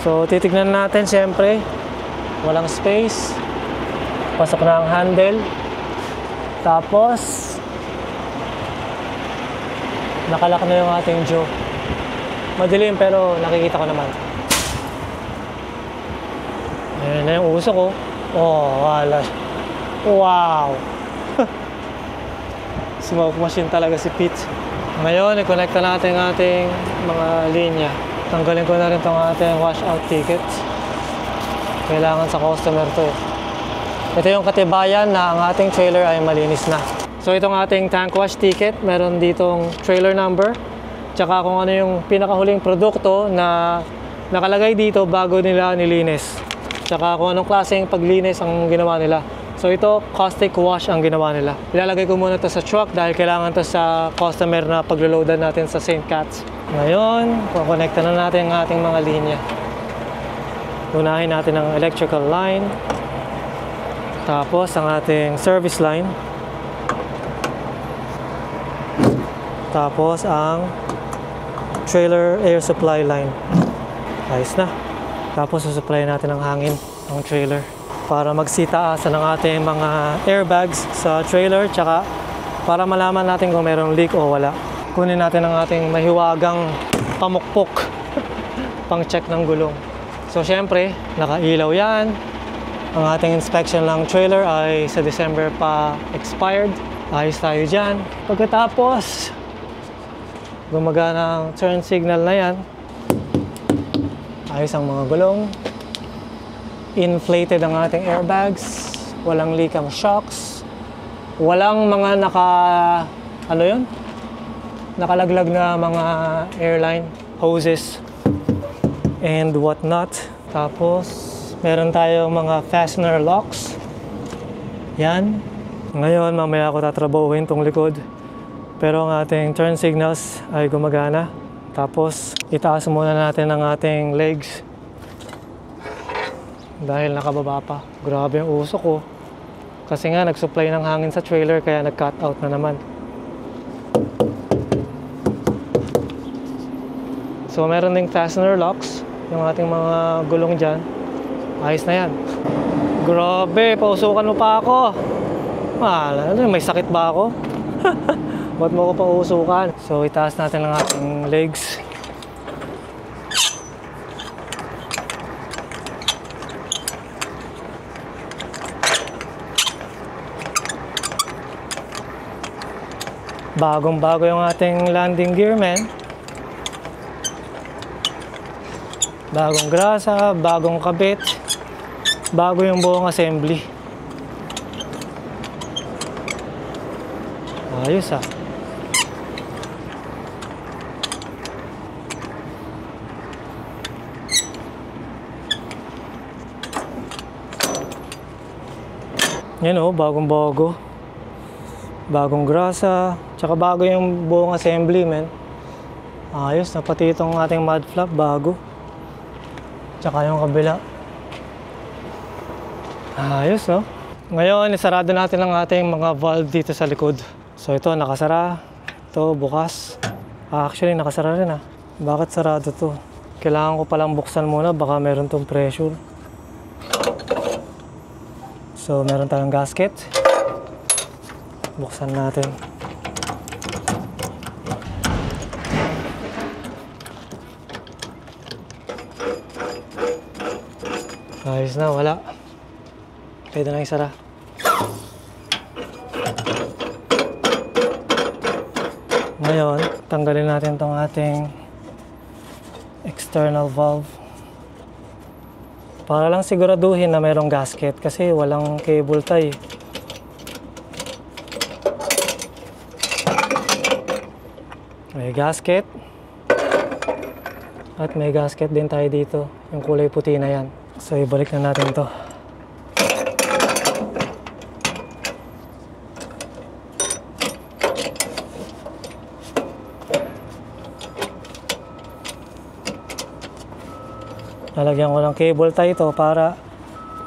So titignan natin, siyempre walang space, pasok na ang handle, tapos nakalak na yung ating jaw. Madilim pero nakikita ko naman. Ayan na yung usok ko. Oh, wala. Wow. Smoke machine talaga si Pete. Ngayon, i-connect na natin ang ating mga linya. Tanggalin ko na rin itong ating washout ticket. Kailangan sa customer to. Ito yung katibayan na ang ating trailer ay malinis na. So itong ating tank wash ticket, meron ditong trailer number, tsaka kung ano yung pinakahuling produkto na nakalagay dito bago nila nilinis, tsaka kung anong klaseng paglinis ang ginawa nila. So ito, caustic wash ang ginawa nila. Ilalagay ko muna to sa truck dahil kailangan to sa customer na paglo-loadan natin sa St. Cat's. Ngayon, kukonekta na natin ang ating mga linya. Unahin natin ang electrical line, tapos ang ating service line, tapos ang trailer air supply line. Ayos na. Tapos susupply natin ng hangin ang trailer para magsitaasan ng ating mga airbags sa trailer, tsaka para malaman natin kung mayroong leak o wala. Kunin natin ang ating mahiwagang pamukpok pang check ng gulong. So syempre, nakailaw yan. Ang ating inspection ng trailer ay sa December pa expired. Ayos tayo dyan. Pagkatapos, gumagana ang turn signal na yan. Ayos ang mga gulong. Inflated ang ating airbags. Walang leak ang shocks. Walang mga nakalaglag na mga airline hoses and whatnot. Tapos meron tayong mga fastener locks. Yan. Ngayon, mamaya ako tatrabahuin tong likod. Pero ang ating turn signals ay gumagana. Tapos, itaas muna natin ang ating legs. Dahil nakababa pa. Grabe yung usok ko. Kasi nga, nag-supply ng hangin sa trailer kaya nag-cut out na naman. So, meron ding fastener locks. Yung ating mga gulong dyan. Ayos na yan. Grabe, pausukan mo pa ako. May sakit ba ako? Ba't mo ko pausukan? So, itaas natin ang ating legs. Bagong-bago yung ating landing gear, man. Bagong grasa, bagong kabit, bago yung buong assembly. Ayos ah. Yan o, bagong-bago. Bagong grasa, tsaka bago yung buong assembly, man. Ayos na, pati itong ating mud flap, bago. Tsaka yung kabila. Ayos, no? Ngayon, isarado natin ang ating mga valve dito sa likod. So ito, nakasara. Ito, bukas. Actually, nakasara rin ah. Bakit sarado to? Kailangan ko palang buksan muna, baka meron tong pressure. So, meron tayong gasket. Buksan natin. Ayos na, wala. Pwede na isara. Ngayon, tanggalin natin tong ating external valve. Para lang siguraduhin na mayroong gasket kasi walang cable tie. May gasket. At may gasket din tayo dito. Yung kulay puti na yan. So, ibalik na natin to. Lalagyan ko ng cable tie ito para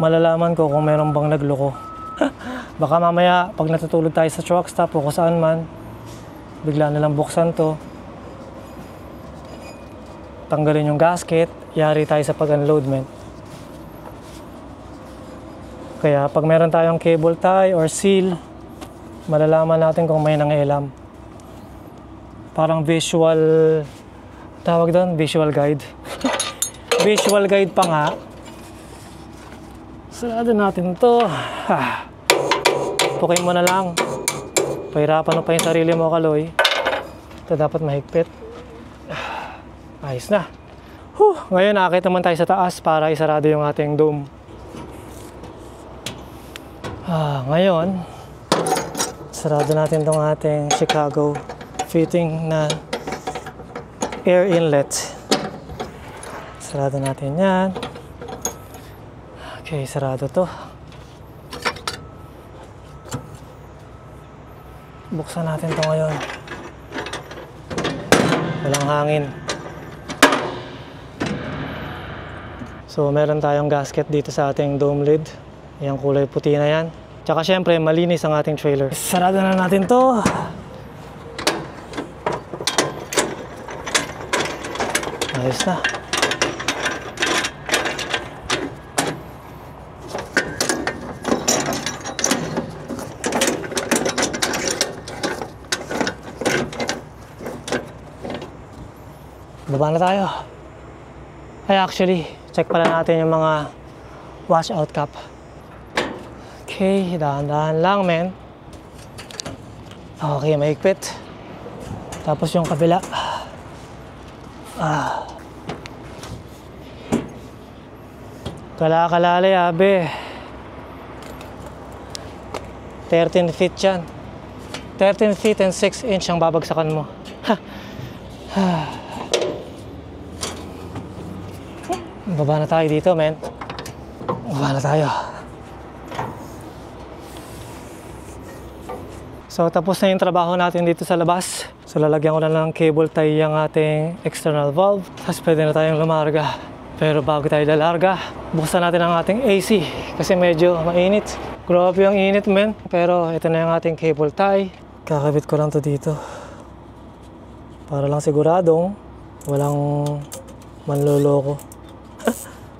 malalaman ko kung meron bang nagloko. Baka mamaya, pag natutulog tayo sa truck stop o kung saan man, bigla nilang buksan to. Tanggalin yung gasket yari tayo sa pag-unload, men. Kaya pag meron tayong cable tie or seal, malalaman natin kung may nangialam. Parang visual, tawag doon, visual guide. Visual guide pa nga. Sarado natin to. Pukin mo na lang. Pahirapan mo pa yung sarili mo, Kaloy. Ito dapat mahigpit. Ayos na. Ngayon, nakakita naman tayo sa taas para isarado yung ating dome. Ngayon, sarado natin tong ating Chicago fitting na air inlet. Sarado natin yan. Okay, sarado to. Buksan natin to ngayon. Walang hangin. So, meron tayong gasket dito sa ating dome lid. Yung kulay puti na yan. Tsaka syempre, malinis ang ating trailer. Sarado na natin to. Ayos na. Baba na tayo. Ay, actually, check pala natin yung mga washout cap. Okay, dahan-dahan lang, men. Okay, mahigpit. Tapos yung kabila. Kala-kalali, abe. 13 feet yan. 13 feet and 6 inch ang babagsakan mo. Baba na tayo dito, men. Baba na tayo. So, tapos na yung trabaho natin dito sa labas. So, lalagyan ko na lang ng cable tie yung ating external valve. Tapos, pwede na tayong lumarga. Pero bago tayo lalarga, buksan natin ang ating AC. Kasi medyo mainit. Grabe yung init, men. Pero, ito na yung ating cable tie. Kakabit ko lang to dito. Para lang siguradong walang manloloko.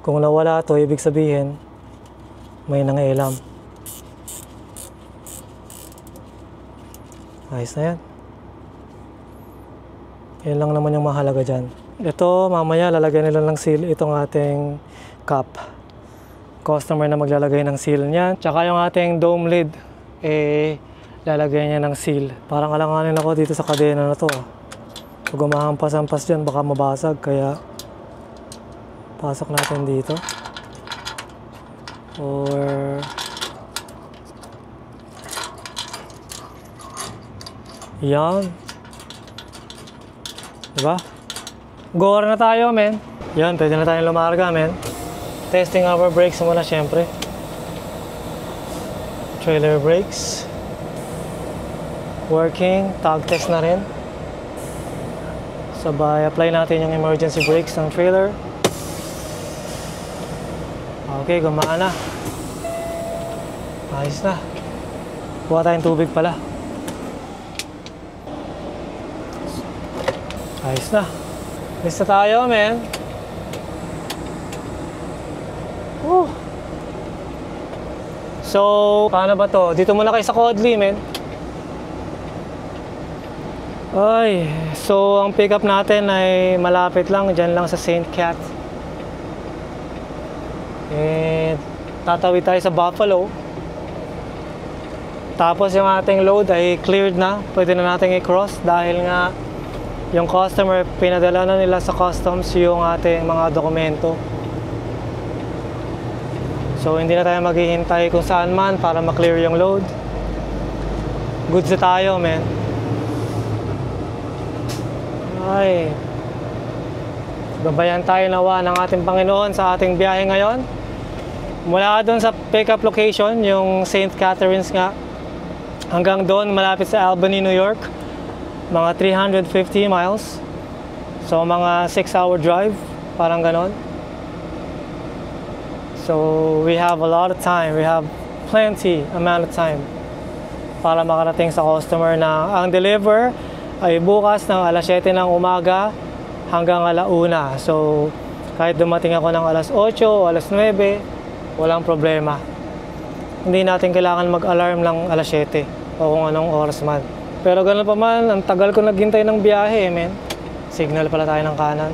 Kung nawala to, ibig sabihin, may nangialam. Ayos na yan. Yan lang naman yung mahalaga dyan. Ito, mamaya lalagyan nila ng seal itong ating cap. Customer na maglalagay ng seal niyan. Tsaka yung ating dome lid, lalagyan niya ng seal. Parang alanganin ako dito sa kadena na to. Pag umahampas-hampas dyan, baka mabasag. Kaya, pasok natin dito. Or yan. Diba? Gore na tayo, men. Yan, pwede na tayong lumarga, men. Testing our brakes muna, syempre. Trailer brakes. Working. Tag test na rin. Sabay, apply natin yung emergency brakes ng trailer. Okay, gumana. Ayos na. Kuha tayong tubig pala. Ayos na. Lista tayo, men. So, paano ba to? Dito muna kayo sa Codley, men. Ay, so ang pick up natin ay malapit lang. Diyan lang sa St. Cat. Tatawid tayo sa Buffalo. Tapos yung ating load ay cleared na. Pwede na natin i-cross dahil nga yung customer, pinadala na nila sa customs yung ating mga dokumento. So, hindi na tayo maghihintay kung saan man para ma-clear yung load. Goods na tayo, men. Ay. Gabayan tayo nawa ng ating Panginoon sa ating biyahe ngayon. Mula doon sa pick-up location, yung St. Catharines nga, hanggang doon, malapit sa Albany, New York. Mga 350 miles. So, mga 6-hour drive. Parang ganon. So, we have a lot of time. We have plenty amount of time para makarating sa customer na ang deliver ay bukas ng alas 7 ng umaga hanggang 1:00. So, Kahit dumating ako ng alas 8 o alas 9, walang problema. Hindi natin kailangan mag-alarm ng alas 7 o kung anong oras man. Pero gano'n pa man, ang tagal ko naghintay ng biyahe, men. Signal pala tayo ng kanan.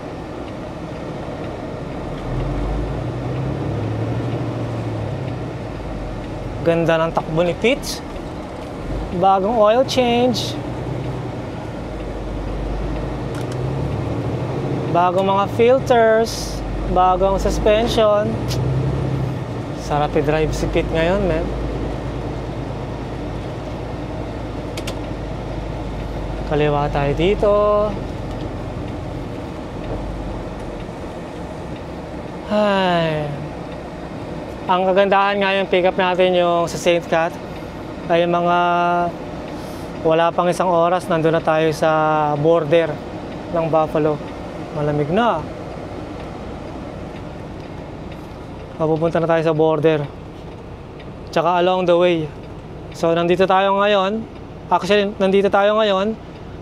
Ganda ng takbo ni Pitch. Bagong oil change. Bagong mga filters. Bagong suspension. Sarap i-drive si Pete ngayon, men. Kaliwa tayo dito. Ay. Ang kagandahan nga yung pick up natin yung sa St. Cat ay mga wala pang isang oras nandun na tayo sa border ng Buffalo. Malamig na. Mapupunta na tayo sa border. Tsaka along the way. So nandito tayo ngayon. Actually nandito tayo ngayon.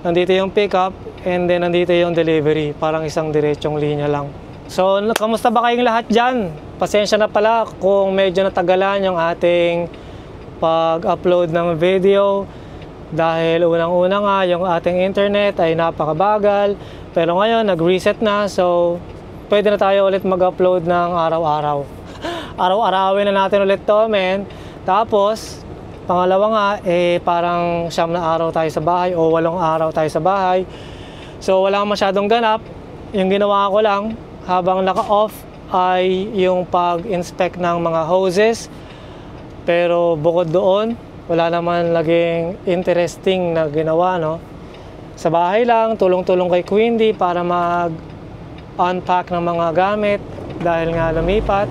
Nandito yung pick up and then nandito yung delivery. Parang isang diretsong linya lang. So kamusta ba kayong lahat dyan? Pasensya na pala kung medyo natagalan yung ating pag-upload ng video dahil unang-una nga yung ating internet ay napakabagal, pero ngayon nag-reset na, so pwede na tayo ulit mag-upload ng araw-araw. Araw-arawin na natin ulit to, men. Tapos pangalawa nga, parang 9 na araw tayo sa bahay o 8 araw tayo sa bahay, so wala masyadong ganap. Yung ginawa ko lang habang naka-off ay yung pag-inspect ng mga hoses, pero bukod doon wala naman naging interesting na ginawa, no? Sa bahay lang, tulong-tulong kay Quindy para mag-unpack ng mga gamit dahil nga lumipat,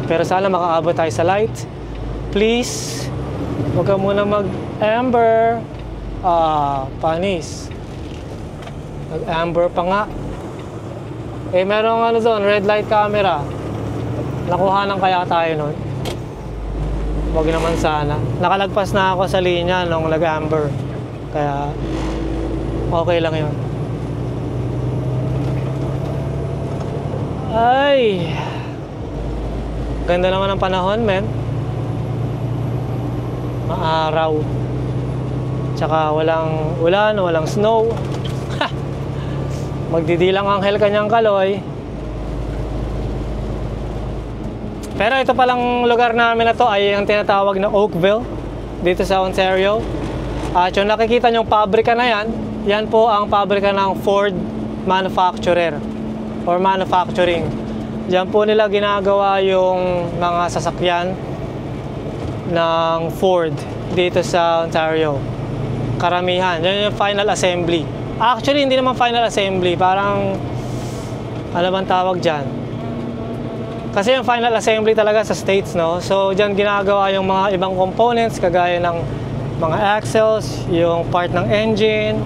pero sana makaabot tayo sa light. Please, huwag ka muna mag-amber. Panis, mag-amber pa nga. Merong ano doon, red light camera. Nakuhanan kaya tayo nun? Huwag naman sana. Nakalagpas na ako sa linya nung nag-amber. Kaya okay lang yun. Ay, ganda naman ang panahon, men. Maaraw. Tsaka walang ulan, walang snow. Magdidilang anghel kanyang kaloy. Pero ito palang lugar namin na to ay ang tinatawag na Oakville dito sa Ontario. At yung nakikita nyong pabrika na yan, yan po ang pabrika ng Ford manufacturer or manufacturing. Diyan po nila ginagawa yung mga sasakyan ng Ford dito sa Ontario. Karamihan, yan yung final assembly. Actually, hindi naman final assembly. Parang, ano bang tawag dyan? Kasi yung final assembly talaga sa States, no? So, dyan ginagawa yung mga ibang components, kagaya ng mga axles, yung part ng engine.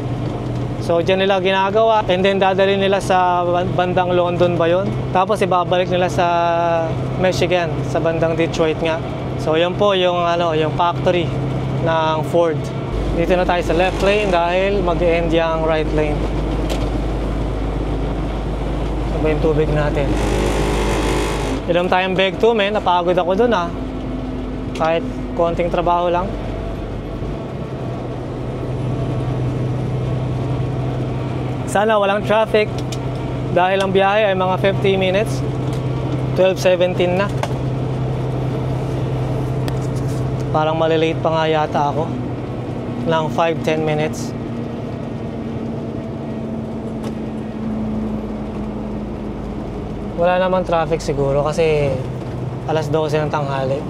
So, dyan nila ginagawa. And then, dadalhin nila sa bandang London ba yun? Tapos, ibabalik nila sa Michigan, sa bandang Detroit nga. So, yun po yung, yung factory ng Ford. Dito na tayo sa left lane dahil mag-end yung right lane. Ano ba yung tubig natin? Inom tayong bag 2, men. Napagod ako dun, kahit konting trabaho lang. Sana walang traffic dahil ang biyahe ay mga 50 minutes. 12:17 na. Parang malilate pa nga yata ako ng 5-10 minutes. Wala namang traffic siguro kasi alas 12 ng tanghali.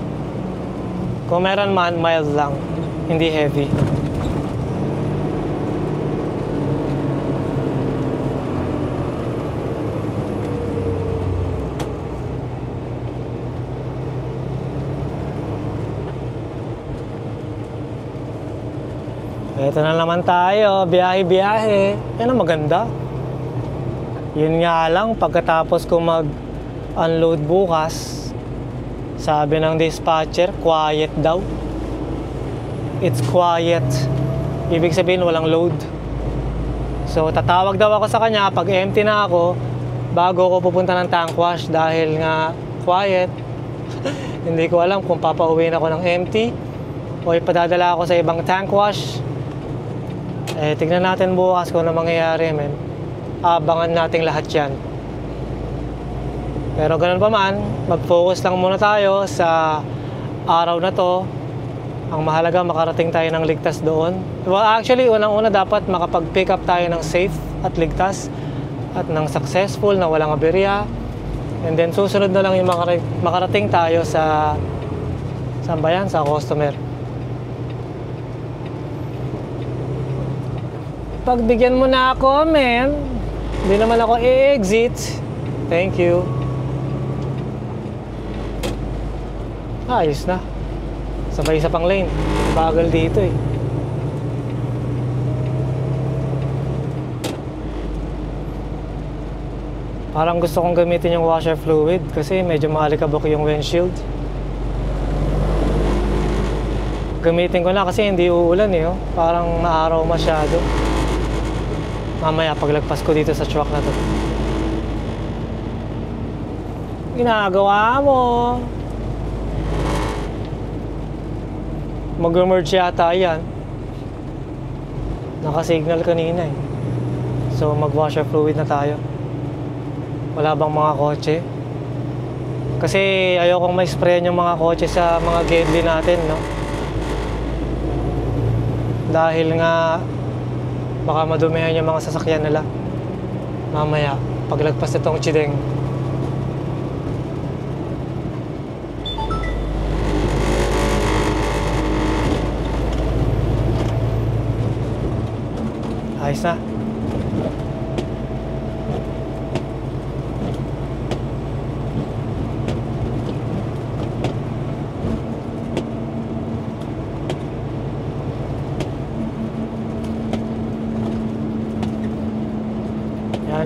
Kung meron man, mild lang, hindi heavy. Ito na naman tayo, biyahe-biyahe. Yan ang maganda. Yun nga lang, pagkatapos ko mag-unload bukas, sabi ng dispatcher, quiet daw. It's quiet. Ibig sabihin, walang load. So, tatawag daw ako sa kanya pag empty na ako bago ako pupunta ng tank wash dahil nga quiet. Hindi ko alam kung papauwiin ako ng empty o ipadadala ako sa ibang tank wash. Tignan natin bukas kung ano mangyayari, men. Abangan natin lahat yan. Pero ganun pa man, mag-focus lang muna tayo sa araw na to. Ang mahalaga, makarating tayo ng ligtas doon. Well, actually, unang-una dapat makapag-pick up tayo ng safe at ligtas at ng successful na walang aberya. And then susunod na lang yung makarating tayo sa saan ba yan? Sa customer. Pagbigyan mo na ako, men. Hindi naman ako i-exit. Thank you. Ayos na. Sabay sa pang lane. Bagal dito eh. Parang gusto kong gamitin yung washer fluid kasi medyo maalikabok yung windshield. Gamitin ko na kasi hindi uulan eh. Oh. Parang maaraw masyado. Mamaya paglagpas ko dito sa truck na to. Ginagawa mo. Mag-merge yata yan. Naka-signal kanina eh. So mag-washer fluid na tayo. Wala bang mga kotse? Kasi ayokong may sprayan yung mga kotse sa mga gateway natin, no? Dahil nga baka madumihan yung mga sasakyan nila mamaya paglagpas nitong Chideng. Ayos na.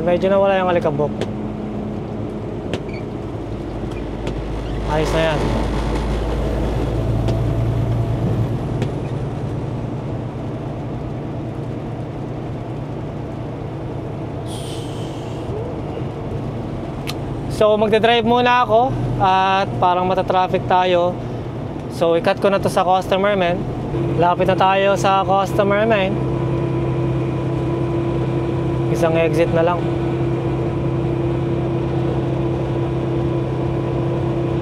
Medyo nawala yung alikabok. Ayos na yan. So magdadrive muna ako at parang matatraffic tayo. So i-cut ko na to sa customer, men. Lapit na tayo sa customer, men. Isang exit na lang.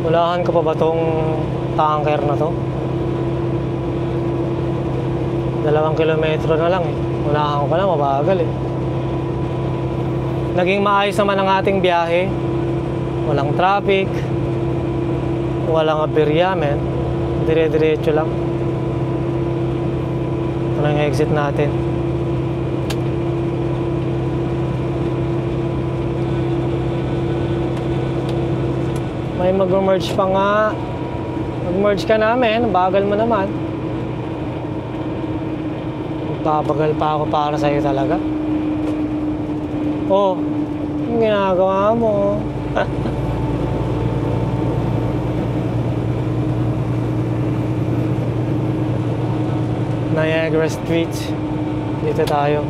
Ulahan ko pa ba tong tanker na to? 2 kilometro na lang eh. Ulahan ko pa lang, mabagal eh. Naging maayos naman ang ating biyahe. Walang traffic. Walang aberya, men. Dire-diretso lang. Ito na yung exit natin. May mag-merge pa nga. Mag-merge ka namin. Bagal mo naman. Magbabagal pa ako para sa'yo talaga. Oh, yung ginagawa mo. Niagara Street. Dito tayo.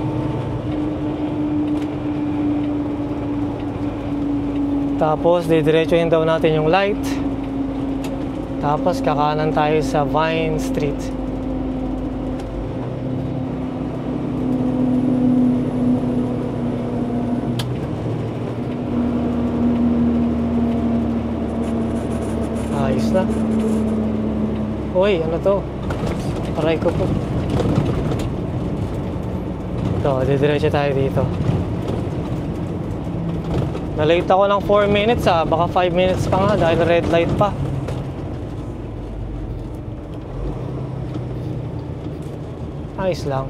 Tapos didiretsuhin daw natin yung light. Tapos kakanan tayo sa Vine Street. Ayos na. Uy, ano to? Aray ko po. Ito, didiretso tayo dito. Na-late ako ng 4 minutes ah. Baka 5 minutes pa nga dahil red light pa. Ayos lang.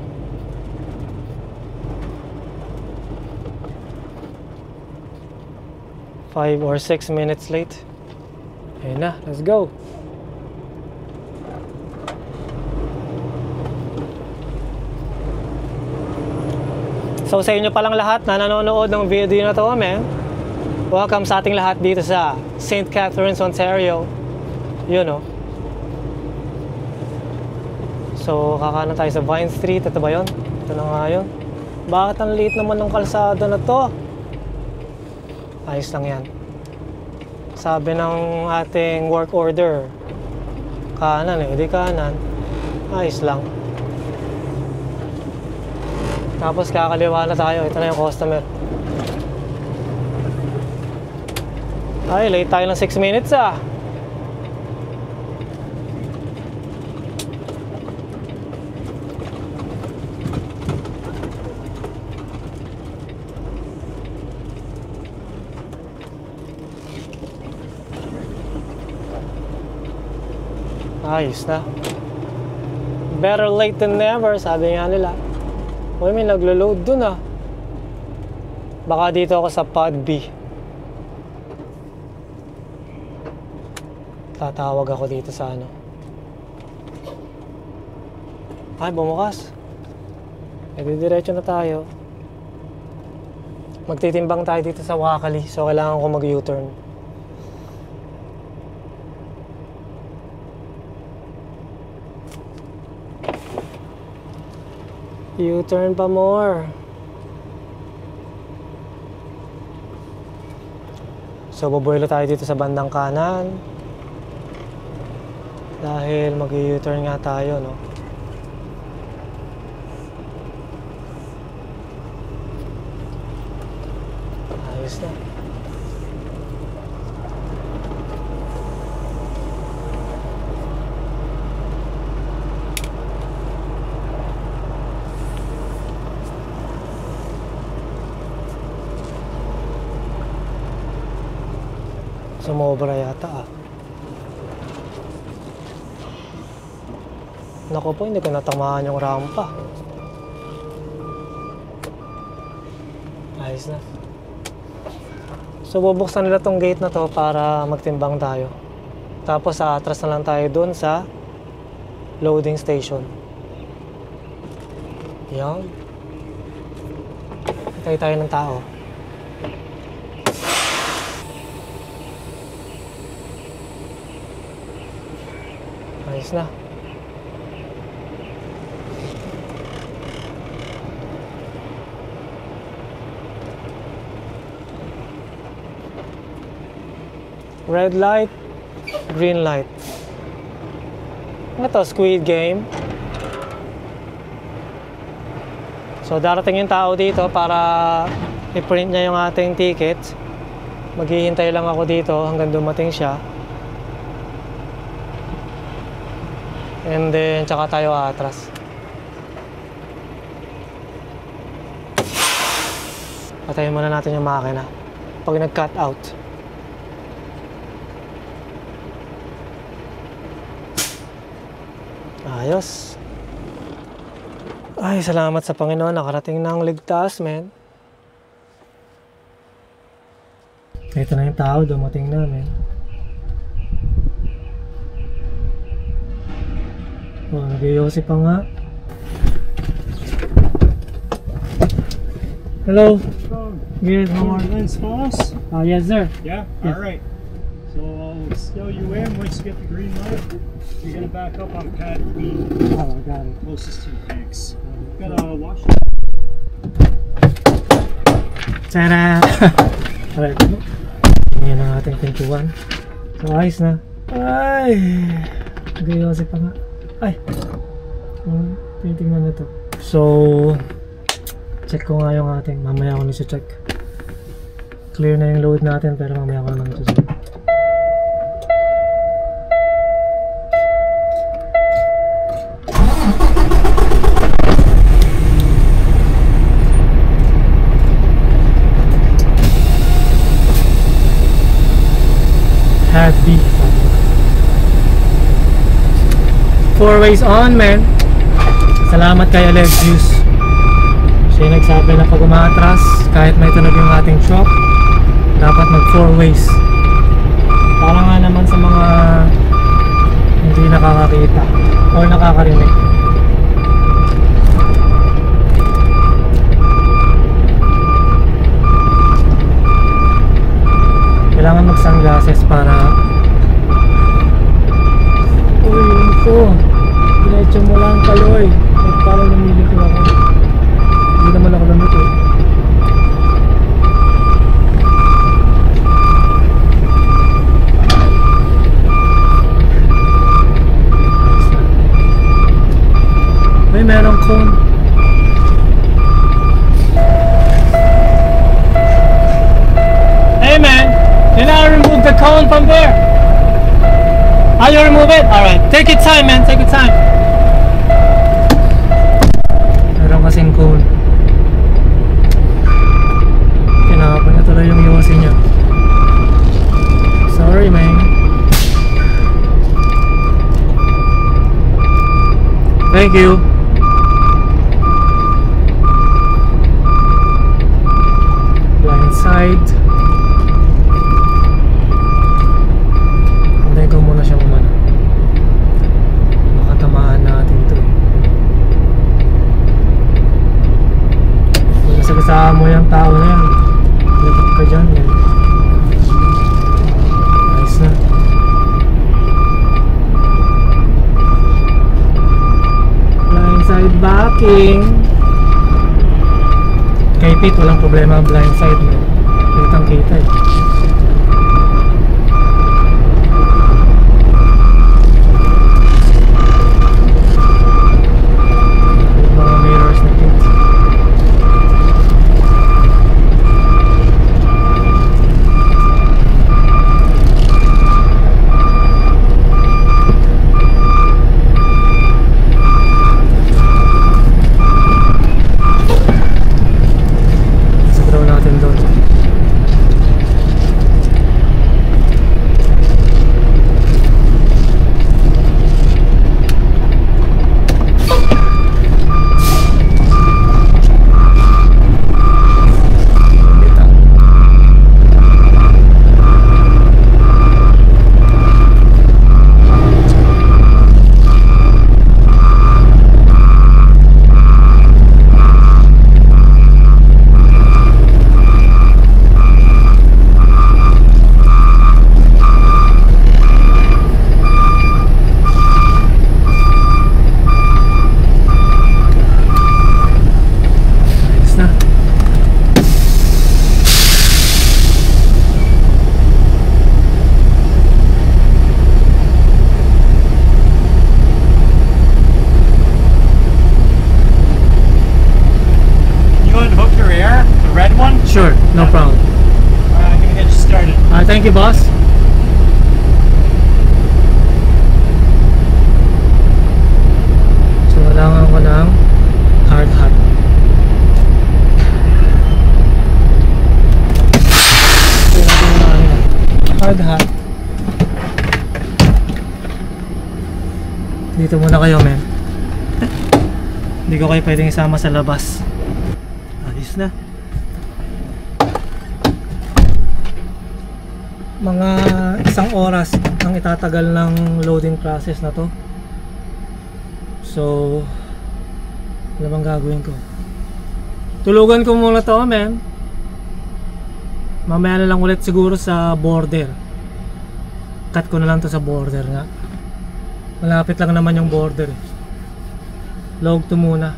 Five or 6 minutes late. Ayun na, let's go. So sa inyo palang lahat na nanonood ng video na to, men. Welcome sa ating lahat dito sa St. Catharines, Ontario. Yun, oh. So, kakanan tayo sa Vine Street. Ito ba yun? Ito na nga yun. Bakit ang liit naman ng kalsada na to? Ayos lang yan. Sabi ng ating work order, kanan eh, di kanan. Ayos lang. Tapos kakaliwa na tayo. Ito na yung customer. Ay, late tayo ng 6 minutes ah. Ayos na. Better late than never, sabi nga nila. Uy, may naglo-load dun ah. Baka dito ako sa pod B. Tatawag ako dito sa ano. Ay, bumukas. E diretso na tayo. Magtitimbang tayo dito sa Wakali. So kailangan ko mag-U-turn. U-turn pa more. So bubuelo tayo dito sa bandang kanan. Dahil mag-U-turn nga tayo, no? Ayos na. Sumobra yata ah. Naku po, hindi ko natamaan yung rampa. Ayos na. So bubuksan nila tong gate na to para magtimbang tayo. Tapos atras na lang tayo dun sa loading station. Yan. Hintay tayo ng tao. Ayos na. Red light, green light. Ano to? Squid Game. So darating yung tao dito para i-print niya yung ating ticket. Maghihintay lang ako dito hanggang dumating siya. And then, tsaka tayo atras. Patayin muna natin yung makina pag nag-cut out. Ayos. Ay, salamat sa Panginoon. Nakarating na ang ligtas, men. Ito na yung tao, dumating na, men. Oh, nag-iossi pa nga. Hello. Good morning. Lens Foss? Yes, sir. Yeah? Yes. Alright. So I'll stow you in once you get the green light. You're gonna back up on pad B. Oh, got it. Closest to the tanks. Got a wash. Tara! Alright. Yan ang ating pintuan. So, ayos na. Ay! Nag-iossi pa nga. Ay! Tinitingnan na to. So, check ko nga yung ating. Mamaya ko nisi-check. Clear na yung load natin pero mamaya ko naman nisi-check. Happy. 4 ways on, man. Salamat kay Alexius. Siya yung nagsabi na pag umatras, kahit may tunog yung ating truck, dapat mag 4 ways. Para nga naman sa mga hindi nakakakita o nakakarinig. Kailangan mag-sunglasses para uy, ito diretso mo lang kaloy at parang namili ko ako. Hindi naman ako lamit eh. May merong cone. Hey man, can I remove the cone from there? How you remove it? Alright, take your time man, take your time. Meron kasing cone. Kinakapa niya tuloy yung yosin niya. Sorry man. Thank you. Blind side. Antayin ko muna siyang umano. Makatamaan natin to eh. Kung nasagasama mo yung tao na yan, lapit ka dyan yan. Nice na. Blind side backing. Kay Pete walang problema ang blind side mo. Kitang kita eh. Mga mirrors na Pete. Sure, no problem. I'm gonna get you started. Thank you, boss. So, kailangan ko ng hard hat. Hard hat. Dito muna kayo, men. Hindi ko kayo pwedeng isama sa labas. Ayos na. Mga 1 oras ang itatagal ng loading process na to. So, ano bang gagawin ko? Tulugan ko muna to, men. Mamaya na lang ulit siguro sa border. Cut ko na lang to sa border nga. Malapit lang naman yung border. Log to muna.